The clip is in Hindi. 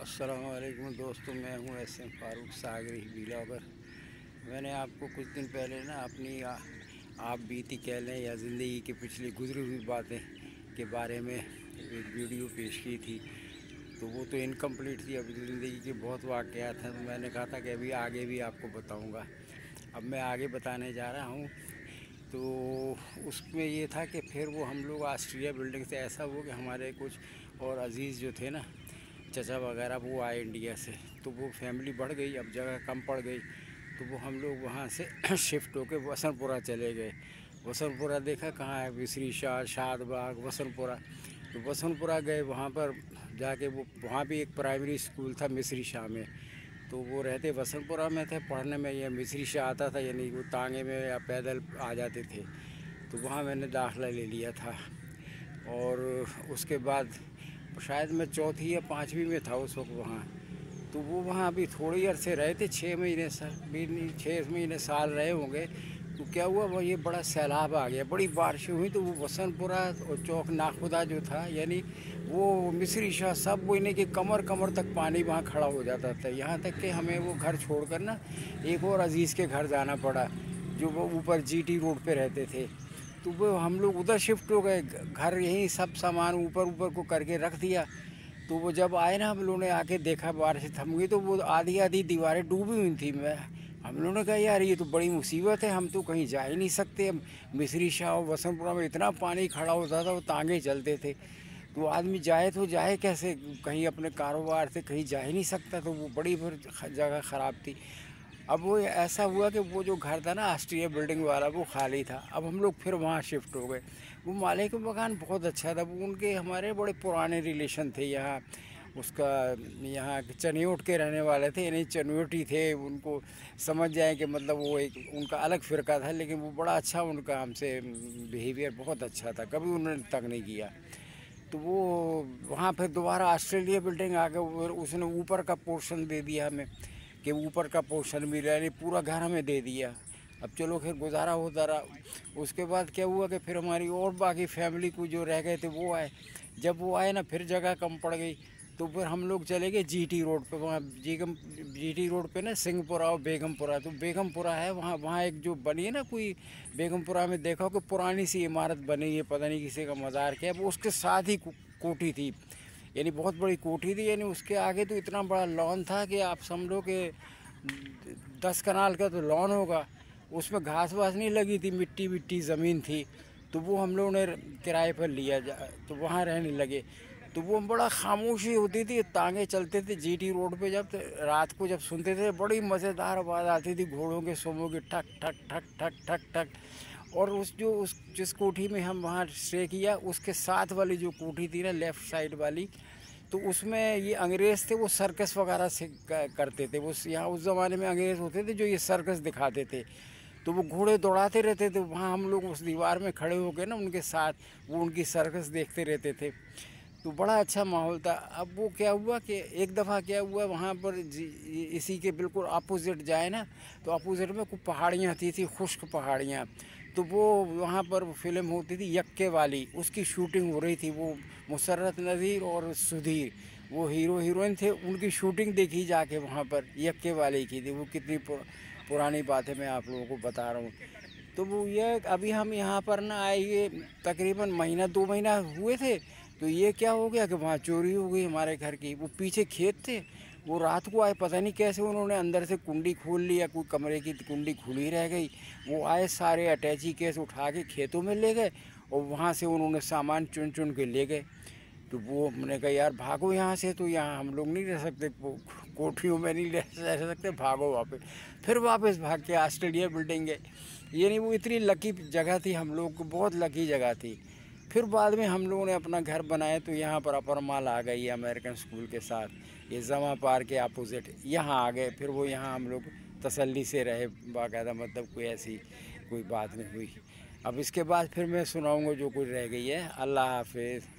अस्सलामुअलैकुम दोस्तों, मैं हूं SM फारूक सागरी ब्लॉगर। मैंने आपको कुछ दिन पहले ना अपनी आप बीती कह लें या ज़िंदगी की पिछली गुजरी हुई बातें के बारे में एक वीडियो पेश की थी। तो वो तो इनकम्प्लीट थी, अभी ज़िंदगी के बहुत वाक़यात हैं, तो मैंने कहा था कि अभी आगे भी आपको बताऊंगा। अब मैं आगे बताने जा रहा हूँ। तो उसमें ये था कि फिर वो हम लोग ऑस्ट्रिया बिल्डिंग से ऐसा हुआ कि हमारे कुछ और अजीज़ जो थे ना, चचा वगैरह, वो आए इंडिया से। तो वो फैमिली बढ़ गई, अब जगह कम पड़ गई, तो वो हम लोग वहाँ से शिफ्ट होकर वसंतपुरा चले गए। वसंतपुरा देखा कहाँ है, मिसरी शाह, शादबाग, वसंतपुरा। तो वसंतपुरा गए, वहाँ पर जाके वो वहाँ भी एक प्राइमरी स्कूल था मिसरी शाह में। तो वो रहते वसंतपुरा में थे, पढ़ने में ये मिसरी शाह आता था, यानी वो तांगे में या पैदल आ जाते थे। तो वहाँ मैंने दाखिला ले लिया था। और उसके बाद शायद मैं चौथी या पाँचवीं में था उस वक्त वहाँ। तो वो वहाँ अभी थोड़ी अरसे रहे थे, 6 महीने भी 6 महीने साल रहे होंगे। तो क्या हुआ, वो ये बड़ा सैलाब आ गया, बड़ी बारिश हुई। तो वो वसंतपुरा और चौक नाखुदा जो था, यानी वो मिसरी शाह, सब वो इन्हें कि कमर कमर तक पानी वहाँ खड़ा हो जाता था। यहाँ तक कि हमें वो घर छोड़कर ना एक और अजीज़ के घर जाना पड़ा, जो वो ऊपर GT रोड पे रहते थे। तो वो हम लोग उधर शिफ्ट हो गए, घर यहीं सब सामान ऊपर ऊपर को करके रख दिया। तो वो जब आए ना, हम लोगों ने आके देखा बारिश थम गई, तो वो आधी आधी दीवारें डूबी हुई थी। मैं हम लोगों ने कहा यार ये तो बड़ी मुसीबत है, हम तो कहीं जा ही नहीं सकते। मिसरी शाह और वसंतपुरा में इतना पानी खड़ा होता था, वो तांगे चलते थे। तो आदमी जाए तो जाए कैसे, कहीं अपने कारोबार से कहीं जा ही नहीं सकता। तो वो बड़ी फिर जगह ख़राब थी। अब वो ऐसा हुआ कि वो जो घर था ना ऑस्ट्रिया बिल्डिंग वाला, वो खाली था। अब हम लोग फिर वहाँ शिफ्ट हो गए। वो मालिक का मकान बहुत अच्छा था, वो उनके हमारे बड़े पुराने रिलेशन थे यहाँ। उसका यहाँ चनियोट के रहने वाले थे, यानी चनियोटी थे। उनको समझ जाए कि मतलब वो एक उनका अलग फ़िरका था, लेकिन वो बड़ा अच्छा, उनका हमसे बिहेवियर बहुत अच्छा था, कभी उन्होंने तंग नहीं किया। तो वो वहाँ फिर दोबारा ऑस्ट्रेलिया बिल्डिंग आ गए, उसने ऊपर का पोर्शन दे दिया हमें, कि ऊपर का पोर्शन मिला, यानी पूरा घर हमें दे दिया। अब चलो फिर गुजारा होता रहा। उसके बाद क्या हुआ कि फिर हमारी और बाकी फैमिली को जो रह गए थे वो आए। जब वो आए ना, फिर जगह कम पड़ गई। तो फिर हम लोग चले गए GT रोड पे, वहाँ GT रोड पे ना सिंहपुरा और बेगमपुरा। तो बेगमपुरा है वहाँ, वहाँ एक जो बनी है ना, कोई बेगमपुरा में देखा हो कि पुरानी सी इमारत बनी है, पता नहीं किसी का मज़ार क्या है, वो उसके साथ ही कोठी थी, यानी बहुत बड़ी कोठी थी। यानी उसके आगे तो इतना बड़ा लॉन था कि आप समझो कि 10 कनाल का तो लॉन होगा। उसमें घास वास नहीं लगी थी, मिट्टी मिट्टी ज़मीन थी। तो वो हम लोगों ने किराए पर लिया, तो वहाँ रहने लगे। तो वो बड़ा खामोशी होती थी, तांगे चलते थे GT रोड पे। जब रात को जब सुनते थे, बड़ी मज़ेदार आवाज़ आती थी घोड़ों के, सोमों की, ठक ठक ठक ठक ठक ठक। और उस जिस कोठी में हम वहाँ स्टे किया, उसके साथ वाली जो कोठी थी ना, लेफ़्ट साइड वाली, तो उसमें ये अंग्रेज़ थे, वो सर्कस वगैरह से करते थे। वो यहाँ उस ज़माने में अंग्रेज़ होते थे जो ये सर्कस दिखाते थे। तो वो घोड़े दौड़ाते रहते थे, वहाँ हम लोग उस दीवार में खड़े हो गए ना उनके साथ, वो उनकी सर्कस देखते रहते थे। तो बड़ा अच्छा माहौल था। अब वो क्या हुआ कि एक दफ़ा क्या हुआ, वहाँ पर इसी के बिल्कुल अपोजिट जाए ना, तो अपोजिट में कुछ पहाड़ियाँ थी खुश्क पहाड़ियाँ। तो वो वहाँ पर फिल्म होती थी यक्के वाली, उसकी शूटिंग हो रही थी। वो मुसर्रत नज़ीर और सुधीर, वो हीरो हीरोइन थे, उनकी शूटिंग देखी जाके वहाँ पर, यक्के वाली की थी। वो कितनी पुरानी बात है, मैं आप लोगों को बता रहा हूँ। तो वो ये अभी हम यहाँ पर ना आए, ये तकरीबन महीना 2 महीना हुए थे। तो ये क्या हो गया कि वहाँ चोरी हो गई हमारे घर की। वो पीछे खेत थे, वो रात को आए, पता नहीं कैसे उन्होंने अंदर से कुंडी खोल लिया, कोई कमरे की कुंडी खुली रह गई। वो आए, सारे अटैची केस उठा के खेतों में ले गए, और वहाँ से उन्होंने सामान चुन चुन के ले गए। तो वो हमने कहा यार भागो यहाँ से, तो यहाँ हम लोग नहीं रह सकते, कोठरियों में नहीं रह सकते, भागो वापस। फिर वापस भाग के ऑस्ट्रेलिया बिल्डिंग गए। यानी वो इतनी लकी जगह थी, हम लोग को बहुत लकी जगह थी। फिर बाद में हम लोगों ने अपना घर बनाया, तो यहाँ पर अपर माल आ गई अमेरिकन स्कूल के साथ, ये जमा पार्क के अपोजिट यहाँ आ गए। फिर वो यहाँ हम लोग तसल्ली से रहे बाकायदा, मतलब कोई ऐसी कोई बात नहीं हुई। अब इसके बाद फिर मैं सुनाऊँगा जो कुछ रह गई है। अल्लाह हाफिज़।